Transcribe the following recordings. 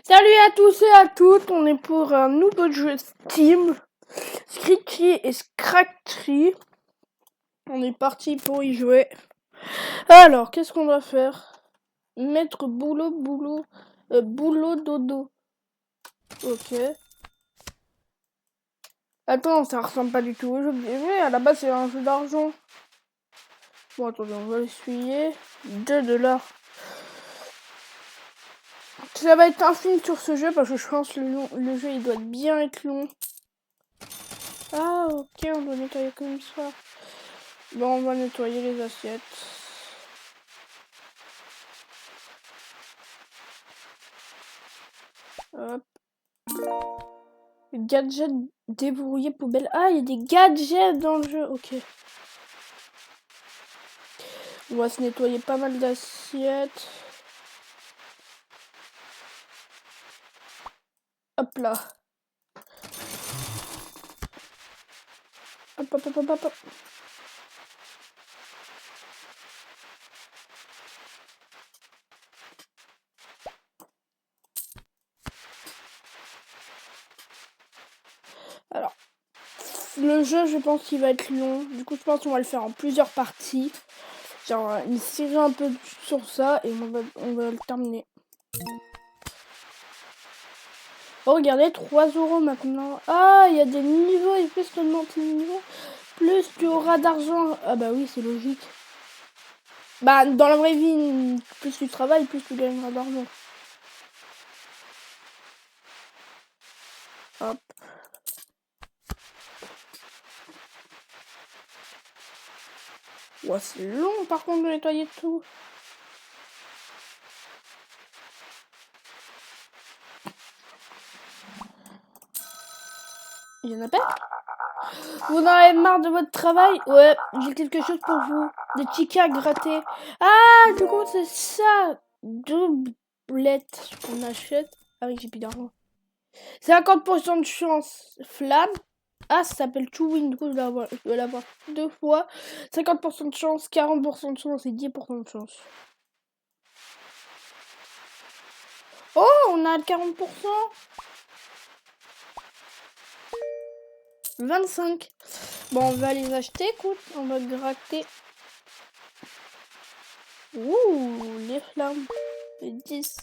Salut à tous et à toutes, on est pour un nouveau jeu Steam, Scritchy et Scratchy. On est parti pour y jouer. Alors, qu'est-ce qu'on va faire? Mettre boulot, dodo. Ok. Attends, ça ressemble pas du tout au jeu. Mais à la base, c'est un jeu d'argent. Bon, attendez, on va essuyer. 2 $. Ça va être un film sur ce jeu parce que je pense que le jeu il doit bien être long. Ah, ok, on doit nettoyer comme ça. Bon, on va nettoyer les assiettes. Hop. Gadget débrouillé poubelle. Ah, il y a des gadgets dans le jeu. Ok. On va se nettoyer pas mal d'assiettes. Hop là. Hop, hop, hop, hop, hop. Alors, le jeu, je pense qu'il va être long. Du coup, je pense qu'on va le faire en plusieurs parties. Genre, une série un peu sur ça et on va le terminer. Oh, regardez, 3 € maintenant. Ah, il y a des niveaux et plus tu augmentes les niveaux, plus tu auras d'argent. Ah bah oui, c'est logique. Bah, dans la vraie vie, plus tu travailles, plus tu gagneras d'argent. Hop. Ouais, c'est long par contre de nettoyer tout. Il y en a pas? Vous en avez marre de votre travail? Ouais, j'ai quelque chose pour vous. Des tickets à gratter. Ah, du coup, c'est ça. Doublette qu'on achète. Ah oui, j'ai plus d'argent. 50% de chance. Flamme. Ah, ça s'appelle To Win. Du coup, je vais l'avoir 2 fois. 50% de chance, 40% de chance et 10% de chance. Oh, on a 40%. 25. Bon, on va les acheter, écoute. On va gratter. Ouh, les flammes. Les 10.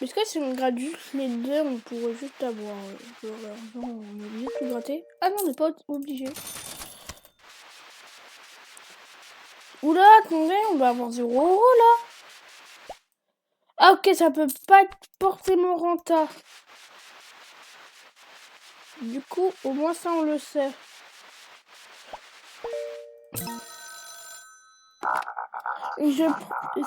Est-ce que si on gratte juste les deux, on pourrait juste avoir l'argent, on est obligé de tout gratter? Ah non, on n'est pas obligé. Oula, attendez, on va avoir 0 € là. Ah ok, ça peut pas être forcément rentable. Du coup, au moins ça on le sait.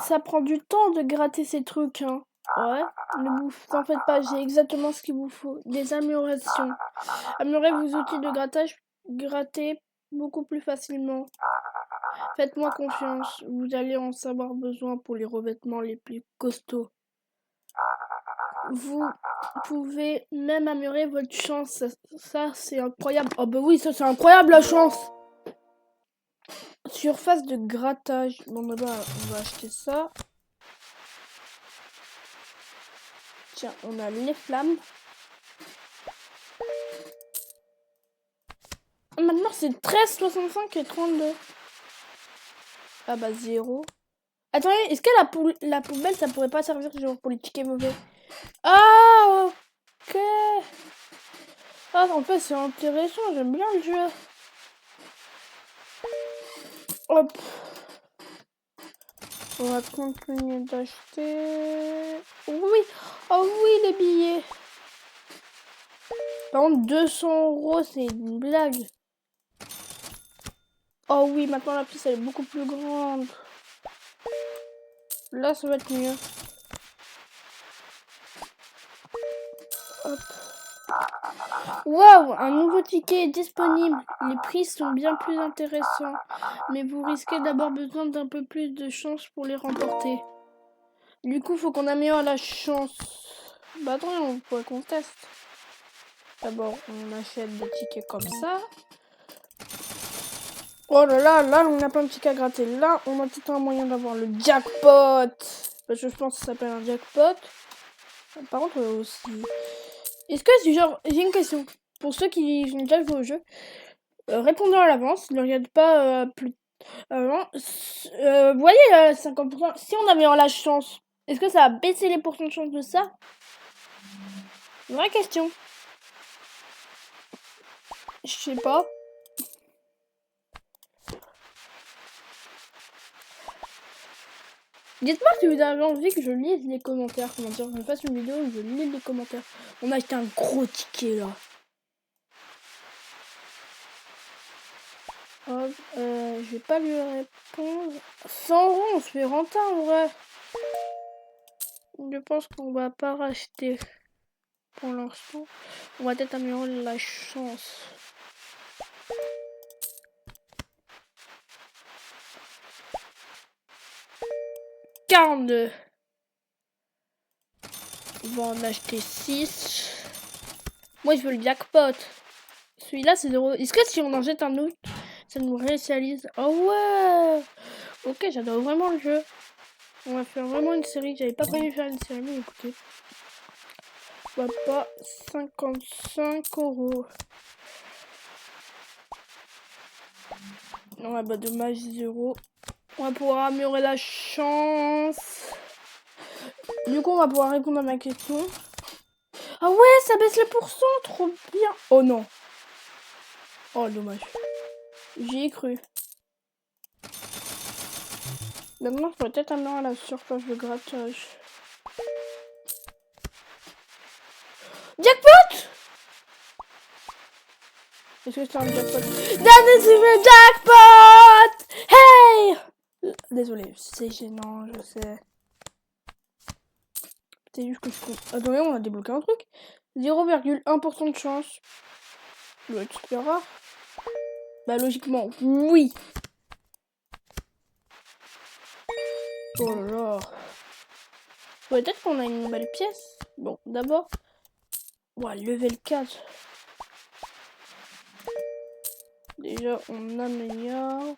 Ça prend du temps de gratter ces trucs, hein. Ouais, ne vous en faites pas, j'ai exactement ce qu'il vous faut. Des améliorations. Améliorez vos outils de grattage, gratter beaucoup plus facilement. Faites-moi confiance, vous allez en savoir besoin pour les revêtements les plus costauds. Vous pouvez même améliorer votre chance, ça c'est incroyable. Oh bah oui, ça c'est incroyable la chance. Surface de grattage, bon bah on va acheter ça. Tiens, on a les flammes. Maintenant c'est 13,65 et 32. Ah bah 0. Attendez, est-ce que la poubelle ça pourrait pas servir genre pour les tickets mauvais? Ah ok. Ah en fait c'est intéressant, j'aime bien le jeu. Hop. On va continuer d'acheter. Oui. Oh oui les billets. Par contre 200 € c'est une blague. Oh oui maintenant la piste elle est beaucoup plus grande. Là ça va être mieux. Hop. Waouh, un nouveau ticket est disponible. Les prix sont bien plus intéressants, mais vous risquez d'avoir besoin d'un peu plus de chance pour les remporter. Du coup, faut qu'on améliore la chance. Bah attends, on pourrait qu'on teste. D'abord, on achète des tickets comme ça. Oh là là, là on a plein de trucs à gratter. Là on a tout un moyen d'avoir le jackpot. Parce que je pense que ça s'appelle un jackpot. Par contre aussi. Est-ce que c'est genre... J'ai une question. Pour ceux qui ont déjà joué au jeu, répondez à l'avance. Ne regardez pas plus avant. Vous voyez 50%. Si on avait la chance, est-ce que ça a baissé les pourcents de chance de ça? Vraie question. Je sais pas. Dites-moi si vous avez envie que je lise les commentaires. Comment dire, je fasse une vidéo où je lis les commentaires. On a acheté un gros ticket là. Hop, je vais pas lui répondre. 100 euros, on se fait rentrer en vrai. Je pense qu'on va pas racheter pour l'instant. On va peut-être améliorer la chance. « 42. On va en acheter 6. Moi, je veux le jackpot. Celui-là, c'est 0. Est-ce que si on en jette un autre, ça nous réinitialise? Oh ouais. Ok, j'adore vraiment le jeu. On va faire vraiment une série. J'avais pas prévu faire une série, mais écoutez. On va pas 55 euros. Non, bah dommage, 0. On va pouvoir améliorer la chance. Du coup, on va pouvoir répondre à ma question. Ah ouais, ça baisse les pourcents, trop bien. Oh non. Oh, dommage. J'y ai cru. Maintenant, je pourrais peut-être améliorer la surface de grattage. Jackpot! Est-ce que c'est un jackpot? Donnez-moi le jackpot! Hey! Désolé, c'est gênant, je sais. C'est juste que je compte. Attendez, on a débloqué un truc. 0,1% de chance. Ça doit être super rare. Bah logiquement, oui. Oh là là. Peut-être qu'on a une nouvelle pièce. Bon, d'abord. Ouais, level 4. Déjà, on améliore.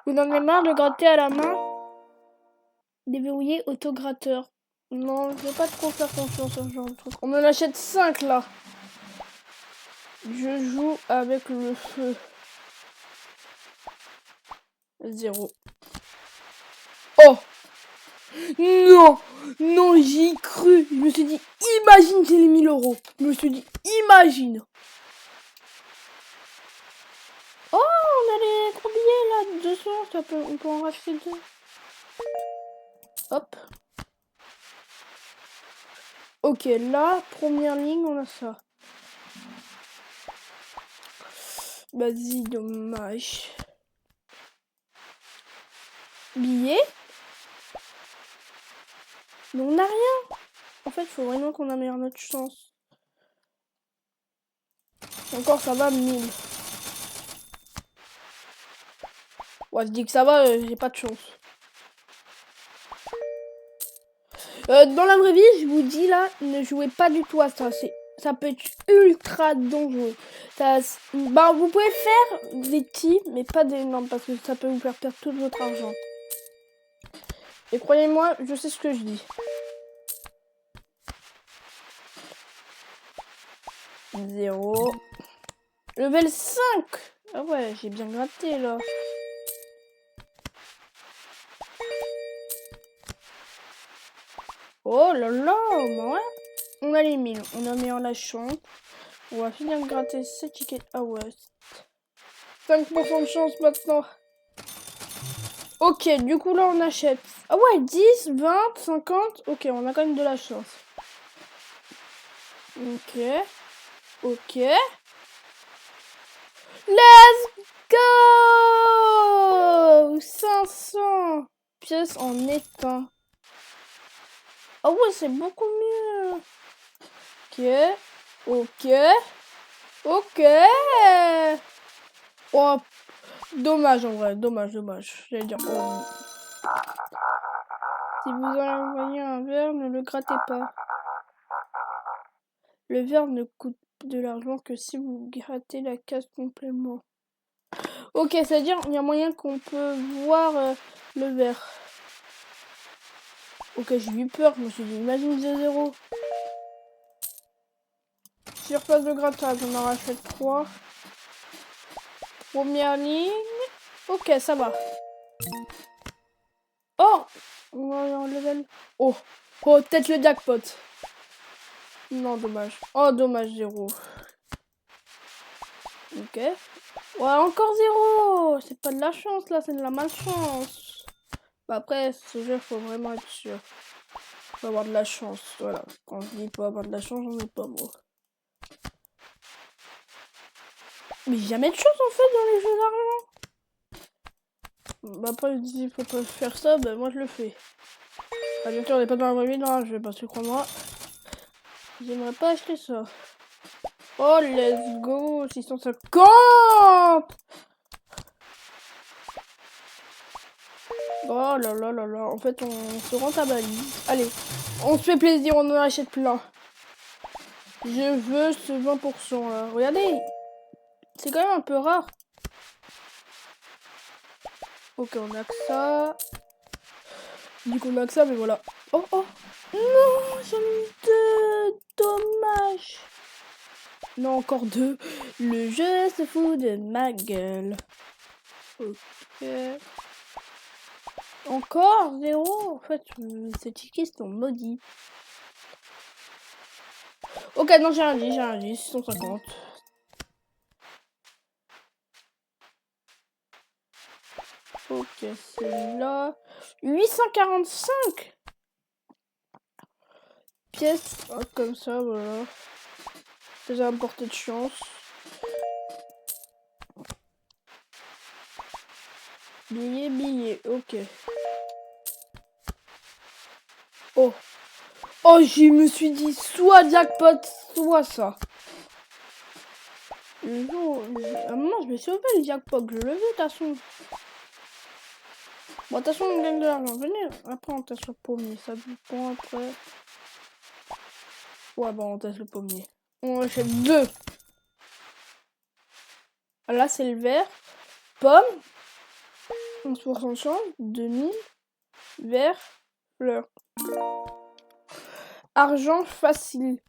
Vous en avez marre de gratter à la main? Déverrouiller autogratteur. Non, je vais pas trop faire confiance à ce genre de truc. On en achète 5 là. Je joue avec le feu. 0. Oh! Non! Non, j'y ai cru. Je me suis dit, imagine j'ai les 1000 euros. Je me suis dit, imagine. Oh, on a les gros billets là, 200, on peut en racheter 2. Hop. Ok, là, première ligne, on a ça. Vas-y, dommage. Billet. Mais on n'a rien. En fait, il faut vraiment qu'on améliore notre chance. Encore, ça va, 1000. Ouais, je dis que ça va, j'ai pas de chance. Dans la vraie vie, je vous dis là, ne jouez pas du tout à ça. Ça peut être ultra dangereux. Bah, vous pouvez faire des petits, mais pas des énormes, parce que ça peut vous faire perdre tout votre argent. Et croyez-moi, je sais ce que je dis. 0. Level 5. Ah ouais, j'ai bien gratté là. Oh là là, ouais. On a les 1000, on a mis en la chance. On va finir de gratter ces tickets. Ah ouais. 5% de chance maintenant. Ok, du coup là on achète. Ah ouais, 10, 20, 50. Ok, on a quand même de la chance. Ok. Ok. Let's go! 500 pièces en étain. Ah ouais, c'est beaucoup mieux. Ok. Ok. Ok. Oh, dommage en vrai. Dommage. J'allais dire. Oh. Si vous en envoyez un verre, ne le grattez pas. Le verre ne coûte de l'argent que si vous grattez la case complètement. Ok, c'est-à-dire il y a moyen qu'on peut voir le vert. Ok, j'ai eu peur, je me suis dit, imagine 0. Surface de grattage, on en rachète 3. Première ligne. Ok, ça va. Oh, on va en level. Oh, peut-être le jackpot. Non, dommage. Oh, dommage, 0. Ok. Ouais, encore 0. C'est pas de la chance, là, c'est de la malchance. Bah, après, ce jeu, faut vraiment être sûr. Faut avoir de la chance, voilà. Quand je dis pas avoir de la chance, j'en ai pas, moi. Mais jamais de chance, en fait, dans les jeux d'argent. Bah, après, je dis, faut pas faire ça, bah, moi, je le fais. Ah, bien sûr, on n'est pas dans la vraie vie, non, je vais pas se croire. J'aimerais pas acheter ça. Oh, let's go, 650. Oh là là là là, en fait, on se rentabilise. Allez, on se fait plaisir, on en achète plein. Je veux ce 20% là. Regardez, c'est quand même un peu rare. Ok, on a que ça. Du coup, on a que ça, mais voilà. Oh, oh. Non, j'en ai eu 2. Dommage. Non, encore 2. Le jeu se fout de ma gueule. Ok. Encore 0. En fait, ces tickets sont maudits. Ok, non, j'ai rien dit. 650. Ok, celui-là. 845 pièces. Hop, comme ça, voilà. Déjà à portée de chance. Billet, ok. Oh. Oh, je me suis dit soit jackpot, soit ça. Le jour, à un moment, je me suis fait le jackpot, je le veux, de toute façon. Bon, de toute façon, on gagne de l'argent. Venez, après, on teste le pommier. Ça dépend après. Ouais, bon, on teste le pommier. On achète 2. Là, c'est le vert. Pomme. 11% de chance. 2000. Vert. Fleur. Argent facile.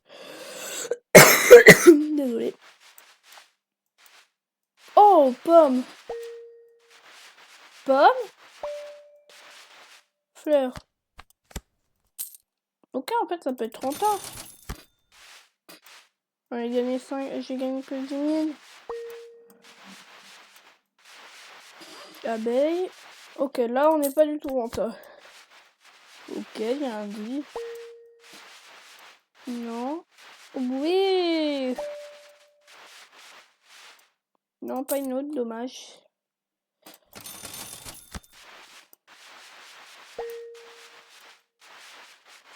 Désolée. Oh, pomme. Pomme. Fleur. Ok, en fait, ça peut être rentable. J'ai gagné 5, j'ai gagné que 10 000. Abeille. Ok, là, on n'est pas du tout rentable. Ok, il y a un 10. Non. Oui. Non, pas une autre, dommage.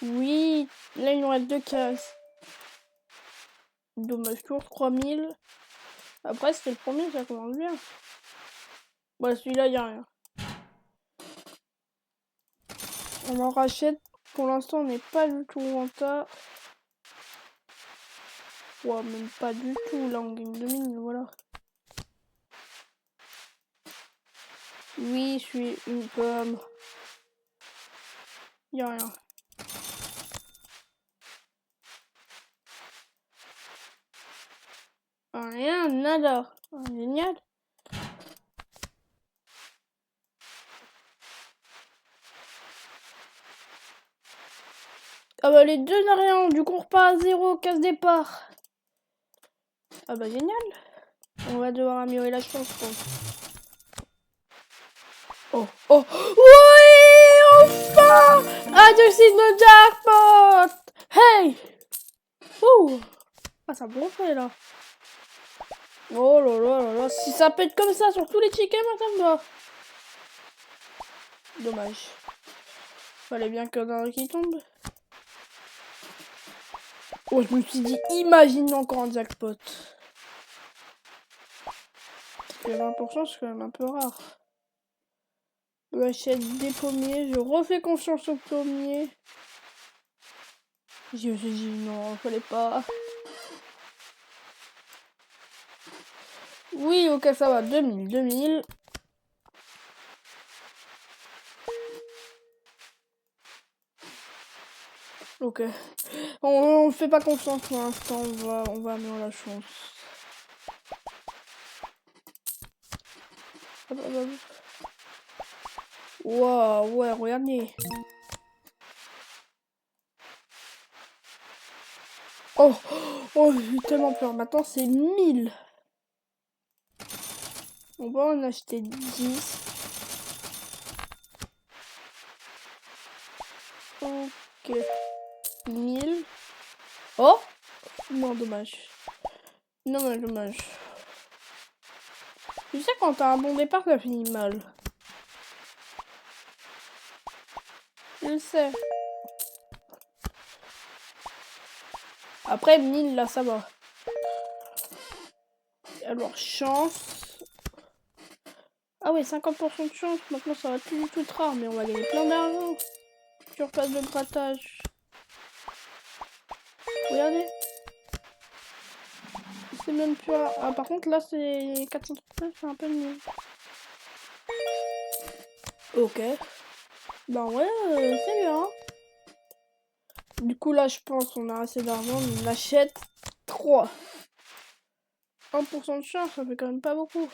Oui, là, il nous reste 2 cases. Dommage, toujours 3000. Après, c'était le premier, ça commence bien. Bon, celui-là, il n'y a rien. On en rachète. Pour l'instant, on n'est pas du tout rentable. Ouais, même pas du tout. Là, on gagne 2000, voilà. Oui, je suis une pomme. Il n'y a rien. Rien, nada. Ah, génial. Ah bah les deux n'a rien, du coup on repart à 0, casse départ. Ah bah génial. On va devoir améliorer la chance, je pense. Oh, oh, oui, enfin Adolescent no jackpot. Hey. Ouh. Ah ça gonfle là. Oh là là là là, si ça pète comme ça sur tous les tickets, moi ça me va. Dommage. Fallait bien qu'il y en ait un qui tombe. Oh, je me suis dit, imagine encore un jackpot. Les 20%, c'est quand même un peu rare. J'achète des pommiers, je refais confiance aux pommiers. Je me suis dit, non, fallait pas. Oui, ok, ça va. 2000, 2000. Ok. On fait pas confiance pour l'instant. On va avoir la chance. Waouh, ouais, regardez. Oh, oh, j'ai tellement peur. Maintenant, c'est 1000. On va en acheter 10. Ok. 1000. Oh, non, dommage. Non, dommage. Tu sais, quand t'as un bon départ, ça finit mal. Je le sais. Après, 1000, là, ça va. Alors, chance. Ah ouais, 50% de chance. Maintenant, ça va plus du tout être rare, mais on va gagner plein d'argent. Surface de grattage. Regardez. C'est même plus... Ah, par contre, là, c'est 439, c'est un peu mieux. Ok. Bah ouais, c'est bien. Du coup, là, je pense qu'on a assez d'argent. On achète 3. 1% de chance, ça fait quand même pas beaucoup.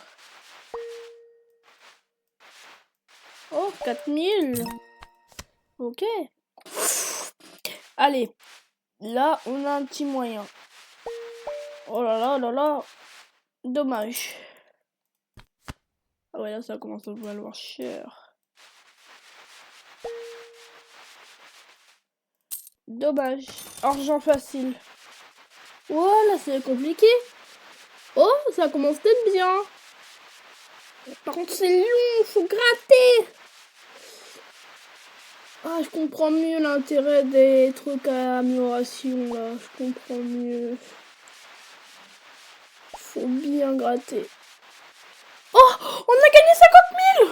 Oh, 4000. Ok. Allez. Là, on a un petit moyen. Oh là là là là. Dommage. Ah ouais, là, ça commence à valoir cher. Dommage. Argent facile. Oh, là, c'est compliqué. Oh, ça commence peut-être bien. Par contre, c'est long, faut gratter. Ah, je comprends mieux l'intérêt des trucs à amélioration, là. Je comprends mieux. Faut bien gratter. Oh, on a gagné 50 000.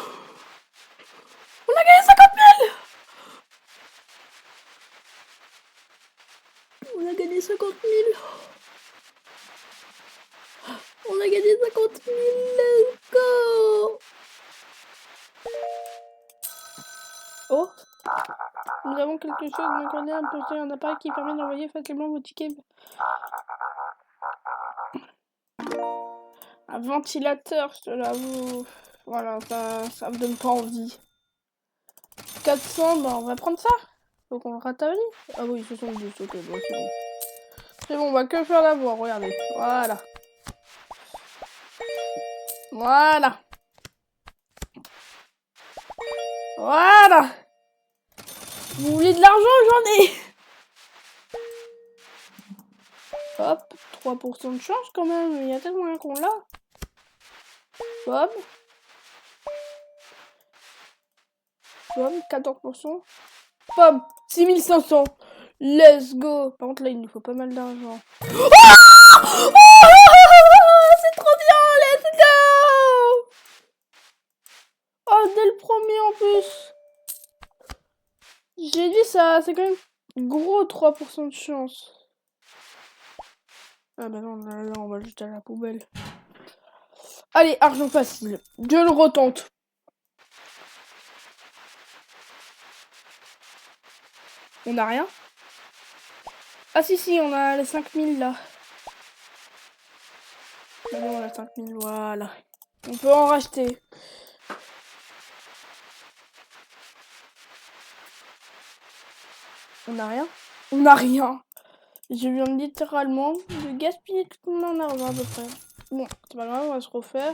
On a gagné 50 000. On a gagné 50 000. On a gagné 50 000. Let's go. Oh, nous avons quelque chose d'incroyable. Posséder un appareil qui permet d'envoyer facilement vos tickets. Un ventilateur, je te l'avoue. Voilà, ça me donne pas envie. 400, bah on va prendre ça. Faut qu'on le ratabilise. Ah oui, 72, ok, bon, c'est bon. C'est bon, on va que faire l'avoir, regardez. Voilà. Voilà. Voilà. Vous voulez de l'argent, j'en ai. Hop, 3% de chance quand même. Il y a tellement rien qu'on l'a. Hop. Hop, 14%. Hop, 6500. Let's go. Par contre, là, il nous faut pas mal d'argent. Oh, c'est trop bien, let's go. Oh, dès le premier en plus. J'ai dit ça, c'est quand même gros 3% de chance. Ah bah non, là, on va le jeter à la poubelle. Allez, argent facile. Je le retente. On a rien? Ah si, on a les 5000 là. Ah bon, on a 5000, voilà. On peut en racheter. On a rien? On a rien. Je viens littéralement de gaspiller tout mon argent à peu près. Bon, c'est pas grave, on va se refaire.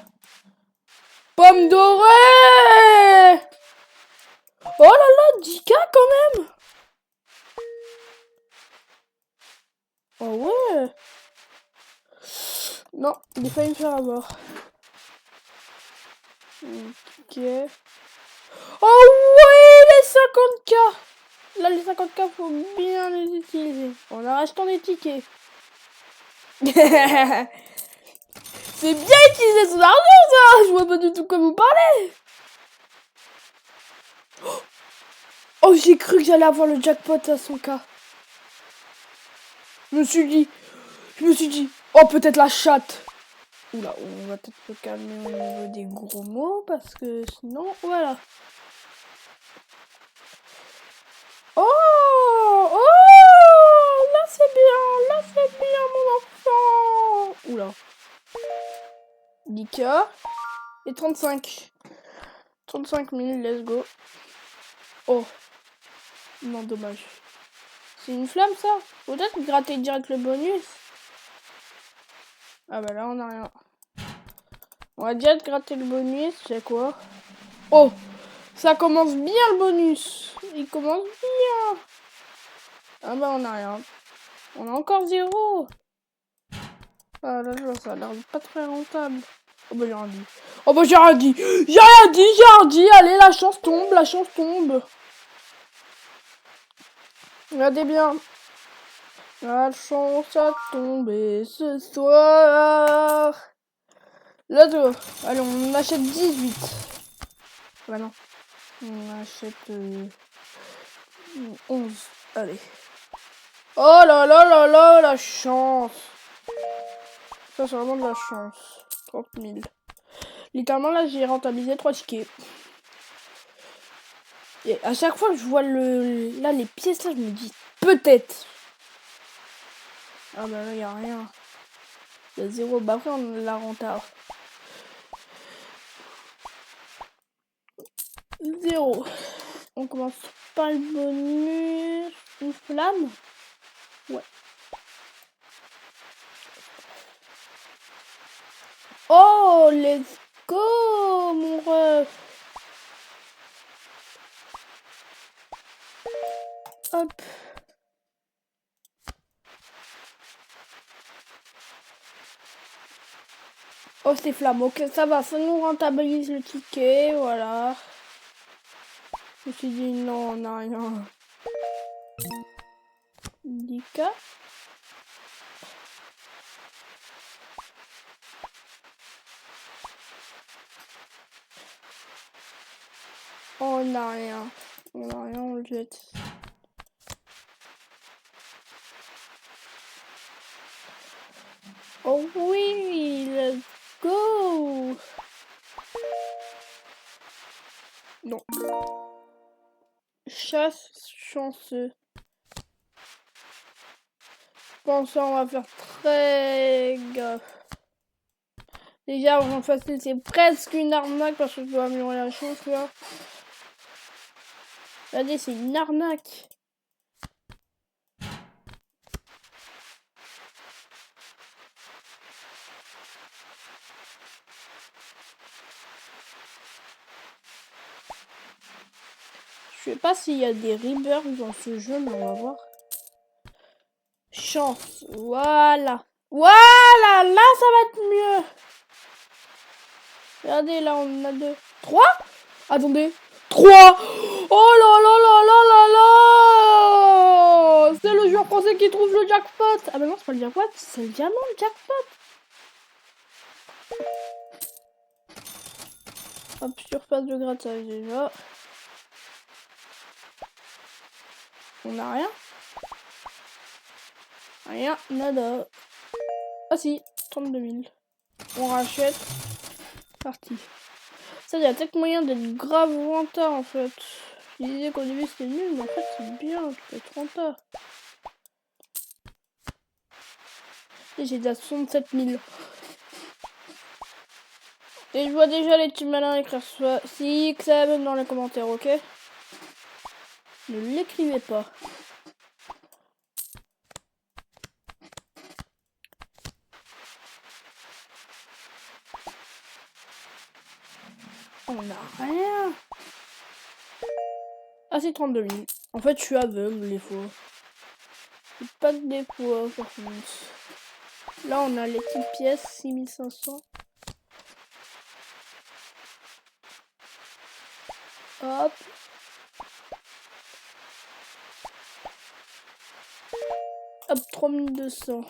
Pomme dorée! Oh là là, 10K quand même! Oh ouais! Non, il a failli me faire avoir. Ok. Oh ouais, les 50K! Là, les 50K, faut bien les utiliser. En achetant des tickets. C'est bien utiliser son argent, ça! Je vois pas du tout quoi vous parlez! Oh, j'ai cru que j'allais avoir le jackpot à 100K. Je me suis dit, oh, peut-être la chatte. Oula, on va peut-être se calmer au niveau des gros mots parce que sinon, voilà. Oh, oh, là c'est bien mon enfant. Oula. 10K et 35. 35 000, let's go. Oh, non, dommage. C'est une flamme ça? Peut-être gratter direct le bonus. Ah bah là on a rien. On va direct gratter le bonus, c'est quoi? Oh, ça commence bien le bonus. Il commence bien. Ah bah on a rien. On a encore 0. Ah là là, ça a l'air pas très rentable. Oh bah j'ai rien dit. Oh bah j'ai rien dit. J'ai rien dit. Allez, la chance tombe, la chance tombe. Regardez bien. La chance a tombé ce soir. Let's go. Allez, on achète 18. Bah non. On achète 11. Allez. Oh là là là là, la chance. Ça, c'est vraiment de la chance. 30 000. Littéralement, là, j'ai rentabilisé 3 tickets. Et à chaque fois que je vois là, les pièces, là, je me dis peut-être. Ah bah là, il n'y a rien. Il y a 0. Bah après, on la rentable. 0. On commence par le bonus. Une flamme. Ouais. Oh, let's go, mon ref. Hop. Oh, c'est flamme. Ok, ça va. Ça nous rentabilise le ticket. Voilà. Je me suis dit non, on n'a rien. 10K. On n'a rien. On n'a rien, on le jette. Oh oui, let's go. Non. Chasse chanceux. Je pense qu'on va faire très gaffe. Déjà, en facile, c'est presque une arnaque parce que je dois améliorer la chance là. Regardez, c'est une arnaque. Je sais pas s'il y a des rebirths dans ce jeu, mais on va voir. Chance, voilà. Voilà, là ça va être mieux. Regardez, là on a 2. 3. Attendez. 3. Oh là là là là là là. C'est le joueur français qui trouve le jackpot. Ah bah non, c'est pas le jackpot, c'est le diamant, le jackpot. Hop, surface de grattage déjà. On a rien. Rien, nada. Ah si, 32 000. On rachète. Parti. Ça, il y a peut-être moyen d'être grave rentable en fait. Je disais qu'au début c'était nul, mais en fait c'est bien, tu peux être rentable. Et j'ai déjà 67 000. Et je vois déjà les petits malins écrire soit 6 dans les commentaires, ok? Ne l'écrivez pas. On n'a rien. Ah, c'est 32 000. En fait, je suis aveugle des fois. C'est pas de dépôt, par contre. Là, on a les petites pièces, 6500. Hop. Hop, 3200.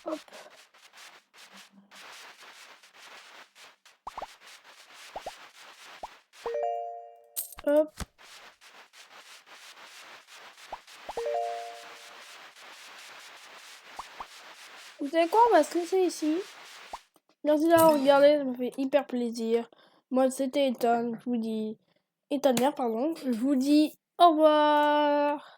Hop. Hop. Vous savez quoi, on va se laisser ici. Merci d'avoir regardé, ça me fait hyper plaisir. Moi, c'était Ethan, je vous dis... Ethan Mère, pardon. Je vous dis au revoir.